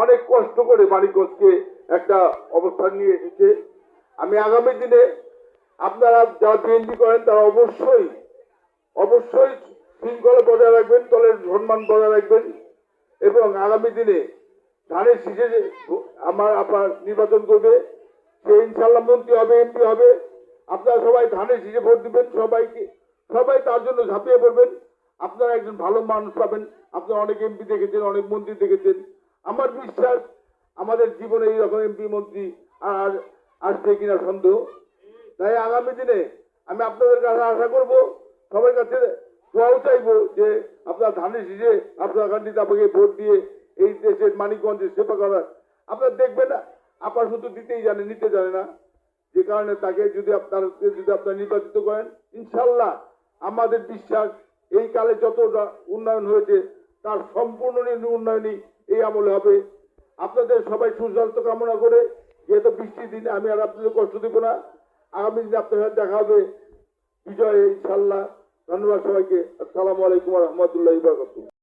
অনেক কষ্ট করে মানিকগঞ্জকে একটা অবস্থান নিয়ে এসেছে। আমি আগামী দিনে আপনারা যারা বিএনপি করেন তারা অবশ্যই অবশ্যই শৃঙ্খলা বজায় রাখবেন, দলের সম্মান বজায় রাখবেন এবং আগামী দিনে ধানের শীষে আপনার নির্বাচন করবে, সে ইনশাল্লাহ মন্ত্রী হবে, এমপি হবে। আপনারা সবাই ধানের শীষে ভোট দিবেন, সবাই তার জন্য ঝাঁপিয়ে পড়বেন। আপনারা একজন ভালো মানুষ পাবেন। আপনারা অনেক এমপি দেখেছেন, অনেক মন্ত্রী দেখেছেন। আমার বিশ্বাস আমাদের জীবনে এইরকম এমপি মন্ত্রী আর আসবে কিনা সন্দেহ। তাই আগামী দিনে আমি আপনাদের কাছে আশা করব, সবার কাছে দোয়াও চাইবো যে আপনারা ধানের শীষে আপনার কান্ডিতে আপনাকে ভোট দিয়ে এই দেশের মানিকগঞ্জের সেবা করার। আপনারা দেখবেন না, আপনার শুধু দিতেই জানে, নিতে জানে না। যে কারণে তাকে যদি আপনারা নির্বাচিত করেন, ইনশাল্লাহ আমাদের বিশ্বাস এই কালে যত উন্নয়ন হয়েছে তার সম্পূর্ণ উন্নয়নই এই আমলে হবে। আপনাদের সবাই সুস্বাস্থ্য কামনা করে, যেহেতু বৃষ্টির দিনে আমি আর আপনাদের কষ্ট দেবো না। আগামী দিনে আপনার সাথে দেখা হবে বিজয়ে ইনশাল্লাহ। ধন্যবাদ সবাইকে। আসসালামু আলাইকুম ওয়া রাহমাতুল্লাহি ওয়া বারাকাতুহু।